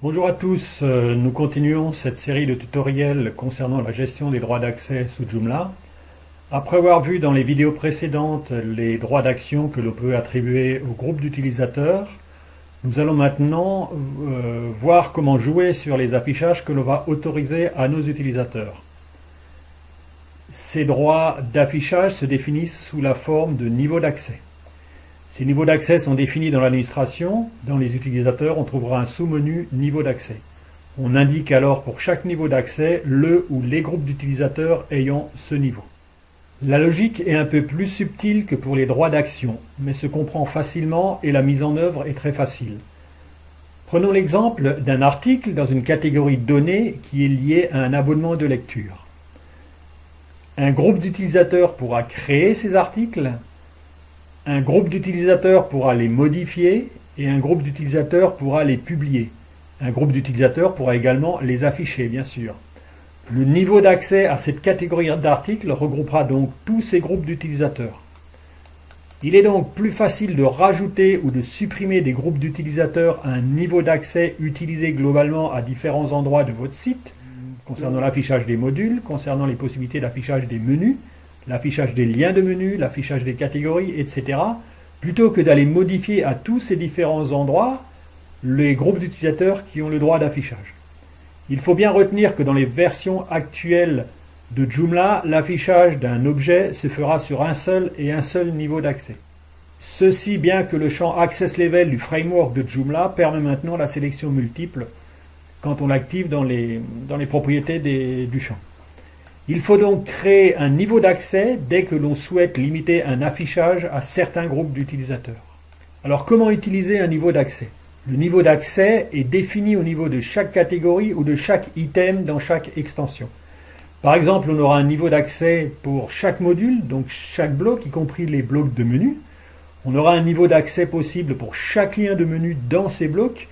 Bonjour à tous, nous continuons cette série de tutoriels concernant la gestion des droits d'accès sous Joomla. Après avoir vu dans les vidéos précédentes les droits d'action que l'on peut attribuer au groupe d'utilisateurs, nous allons maintenant voir comment jouer sur les affichages que l'on va autoriser à nos utilisateurs. Ces droits d'affichage se définissent sous la forme de niveaux d'accès. Ces niveaux d'accès sont définis dans l'administration. Dans les utilisateurs, on trouvera un sous-menu niveau d'accès. On indique alors pour chaque niveau d'accès le ou les groupes d'utilisateurs ayant ce niveau. La logique est un peu plus subtile que pour les droits d'action, mais se comprend facilement et la mise en œuvre est très facile. Prenons l'exemple d'un article dans une catégorie donnée qui est liée à un abonnement de lecture. Un groupe d'utilisateurs pourra créer ces articles. Un groupe d'utilisateurs pourra les modifier et un groupe d'utilisateurs pourra les publier. Un groupe d'utilisateurs pourra également les afficher, bien sûr. Le niveau d'accès à cette catégorie d'articles regroupera donc tous ces groupes d'utilisateurs. Il est donc plus facile de rajouter ou de supprimer des groupes d'utilisateurs à un niveau d'accès utilisé globalement à différents endroits de votre site, concernant l'affichage des modules, concernant les possibilités d'affichage des menus, l'affichage des liens de menus, l'affichage des catégories, etc., plutôt que d'aller modifier à tous ces différents endroits les groupes d'utilisateurs qui ont le droit d'affichage. Il faut bien retenir que dans les versions actuelles de Joomla, l'affichage d'un objet se fera sur un seul niveau d'accès. Ceci bien que le champ Access Level du framework de Joomla permet maintenant la sélection multiple quand on l'active dans les propriétés du champ. Il faut donc créer un niveau d'accès dès que l'on souhaite limiter un affichage à certains groupes d'utilisateurs. Alors comment utiliser un niveau d'accès? Le niveau d'accès est défini au niveau de chaque catégorie ou de chaque item dans chaque extension. Par exemple, on aura un niveau d'accès pour chaque module, donc chaque bloc, y compris les blocs de menu. On aura un niveau d'accès possible pour chaque lien de menu dans ces blocs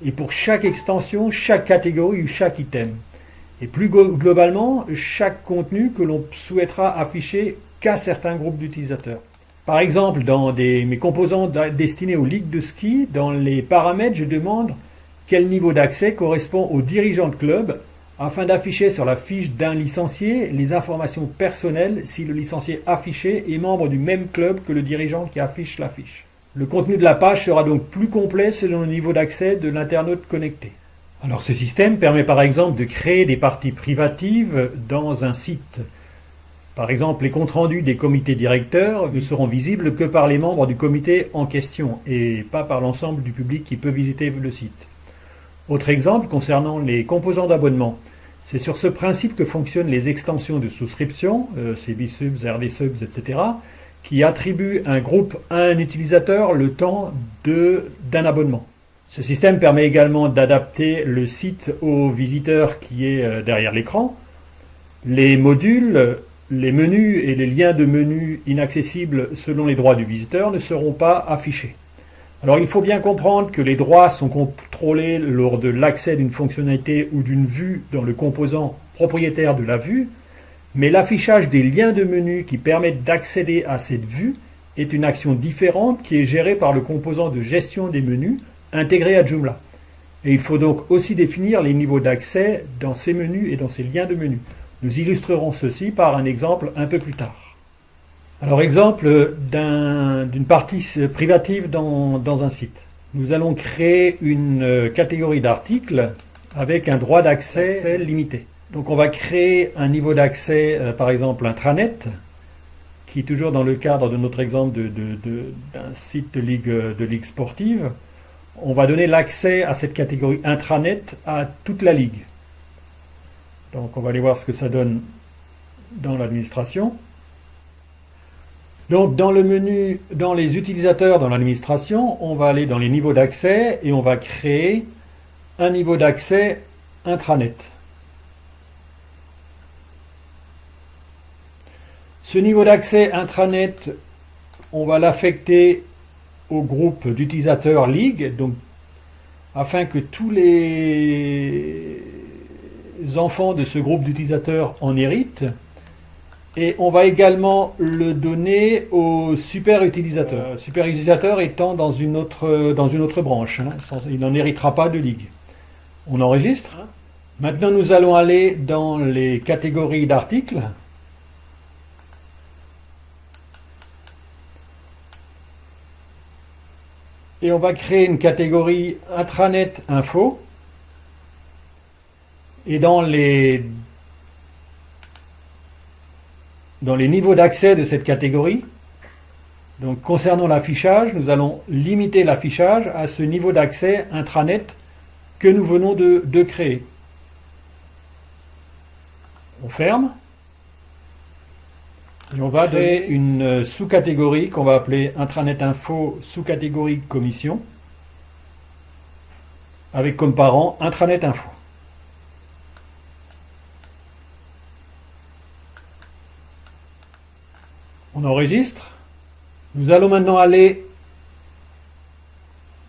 et pour chaque extension, chaque catégorie ou chaque item. Et plus globalement, chaque contenu que l'on souhaitera afficher qu'à certains groupes d'utilisateurs. Par exemple, dans mes composants destinés aux ligues de ski, dans les paramètres, je demande quel niveau d'accès correspond au dirigeant de club afin d'afficher sur la fiche d'un licencié les informations personnelles si le licencié affiché est membre du même club que le dirigeant qui affiche la fiche. Le contenu de la page sera donc plus complet selon le niveau d'accès de l'internaute connecté. Alors ce système permet par exemple de créer des parties privatives dans un site. Par exemple, les comptes rendus des comités directeurs ne seront visibles que par les membres du comité en question et pas par l'ensemble du public qui peut visiter le site. Autre exemple concernant les composants d'abonnement. C'est sur ce principe que fonctionnent les extensions de souscription, CBSubs, RDSubs, etc., qui attribuent un groupe à un utilisateur le temps d'un abonnement. Ce système permet également d'adapter le site au visiteur qui est derrière l'écran. Les modules, les menus et les liens de menus inaccessibles selon les droits du visiteur ne seront pas affichés. Alors il faut bien comprendre que les droits sont contrôlés lors de l'accès d'une fonctionnalité ou d'une vue dans le composant propriétaire de la vue, mais l'affichage des liens de menus qui permettent d'accéder à cette vue est une action différente qui est gérée par le composant de gestion des menus intégré à Joomla. Et il faut donc aussi définir les niveaux d'accès dans ces menus et dans ces liens de menus. Nous illustrerons ceci par un exemple un peu plus tard. Alors exemple d'une partie privative dans un site. Nous allons créer une catégorie d'articles avec un droit d'accès limité. Donc on va créer un niveau d'accès, par exemple intranet, qui est toujours dans le cadre de notre exemple d'un site de ligue sportive. On va donner l'accès à cette catégorie intranet à toute la ligue. Donc on va aller voir ce que ça donne dans l'administration. Donc dans le menu, dans les utilisateurs dans l'administration, on va aller dans les niveaux d'accès et on va créer un niveau d'accès intranet. Ce niveau d'accès intranet, on va l'affecter au groupe d'utilisateurs Ligue, donc afin que tous les enfants de ce groupe d'utilisateurs en héritent. Et on va également le donner au super utilisateur. Super utilisateur étant dans une autre branche, hein, il n'en héritera pas de Ligue. On enregistre. Maintenant, nous allons aller dans les catégories d'articles. Et on va créer une catégorie intranet info. Et dans les niveaux d'accès de cette catégorie, donc concernant l'affichage, nous allons limiter l'affichage à ce niveau d'accès intranet que nous venons de créer. On ferme. Et on va créer une sous-catégorie qu'on va appeler intranet info sous-catégorie commission, avec comme parent intranet info. On enregistre. Nous allons maintenant aller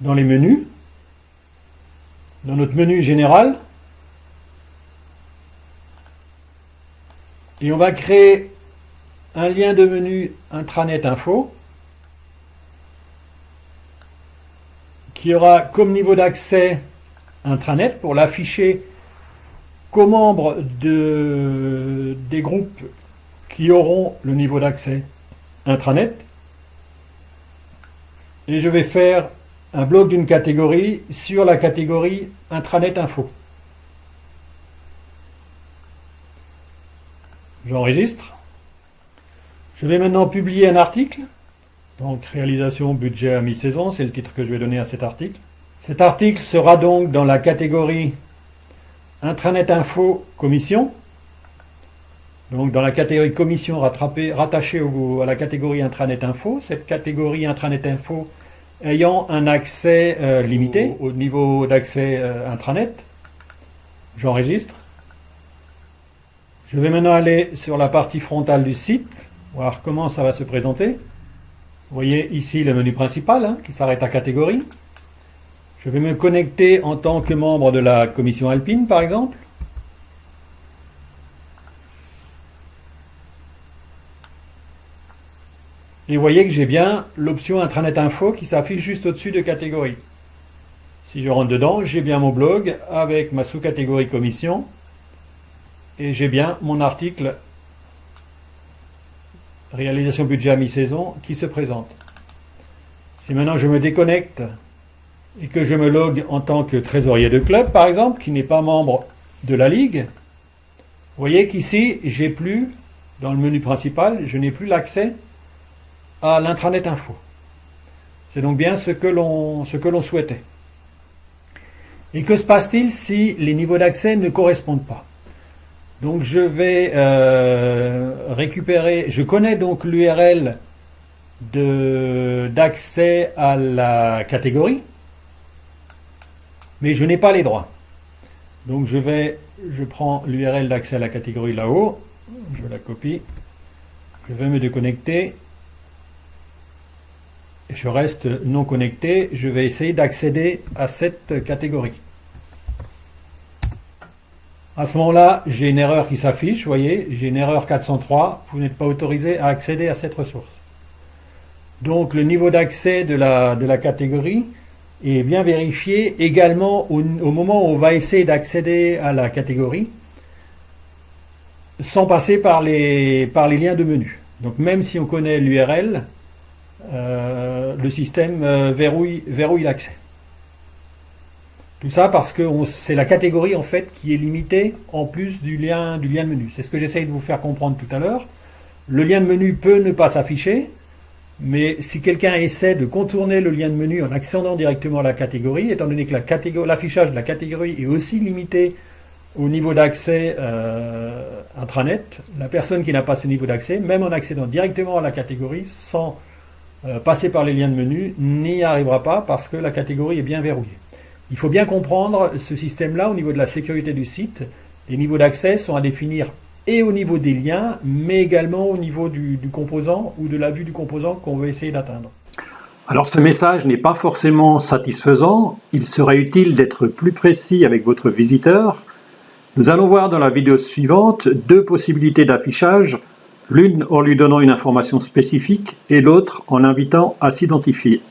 dans les menus, dans notre menu général, et on va créer un lien de menu intranet info qui aura comme niveau d'accès intranet pour l'afficher qu'aux membres des groupes qui auront le niveau d'accès intranet. Et je vais faire un bloc d'une catégorie sur la catégorie intranet info. J'enregistre. Je vais maintenant publier un article. Donc réalisation budget à mi-saison, c'est le titre que je vais donner à cet article. Cet article sera donc dans la catégorie intranet info commission. Donc dans la catégorie commission rattachée à la catégorie intranet info, cette catégorie intranet info ayant un accès limité au niveau d'accès intranet. J'enregistre. Je vais maintenant aller sur la partie frontale du site, voir comment ça va se présenter. Vous voyez ici le menu principal qui s'arrête à catégorie. Je vais me connecter en tant que membre de la commission alpine par exemple. Et vous voyez que j'ai bien l'option intranet info qui s'affiche juste au-dessus de catégorie. Si je rentre dedans, j'ai bien mon blog avec ma sous-catégorie commission et j'ai bien mon article réalisation budget à mi-saison qui se présente. Si maintenant je me déconnecte et que je me logue en tant que trésorier de club par exemple, qui n'est pas membre de la ligue, vous voyez qu'ici, j'ai plus, dans le menu principal, je n'ai plus l'accès à l'intranet info. C'est donc bien ce que l'on souhaitait. Et que se passe-t-il si les niveaux d'accès ne correspondent pas? Donc je vais récupérer, je connais donc l'URL d'accès à la catégorie, mais je n'ai pas les droits. Donc je prends l'URL d'accès à la catégorie là-haut, je la copie, je vais me déconnecter, et je reste non connecté, je vais essayer d'accéder à cette catégorie. À ce moment-là, j'ai une erreur qui s'affiche, vous voyez, j'ai une erreur 403, vous n'êtes pas autorisé à accéder à cette ressource. Donc le niveau d'accès de la catégorie est bien vérifié également au moment où on va essayer d'accéder à la catégorie sans passer par les liens de menu. Donc même si on connaît l'URL, le système verrouille l'accès. Tout ça parce que c'est la catégorie en fait qui est limitée en plus du lien de menu. C'est ce que j'essaye de vous faire comprendre tout à l'heure. Le lien de menu peut ne pas s'afficher, mais si quelqu'un essaie de contourner le lien de menu en accédant directement à la catégorie, étant donné que l'affichage de la catégorie est aussi limité au niveau d'accès intranet, la personne qui n'a pas ce niveau d'accès, même en accédant directement à la catégorie sans passer par les liens de menu, n'y arrivera pas parce que la catégorie est bien verrouillée. Il faut bien comprendre ce système-là au niveau de la sécurité du site. Les niveaux d'accès sont à définir et au niveau des liens, mais également au niveau du composant ou de la vue du composant qu'on veut essayer d'atteindre. Alors ce message n'est pas forcément satisfaisant. Il serait utile d'être plus précis avec votre visiteur. Nous allons voir dans la vidéo suivante deux possibilités d'affichage, l'une en lui donnant une information spécifique et l'autre en l'invitant à s'identifier.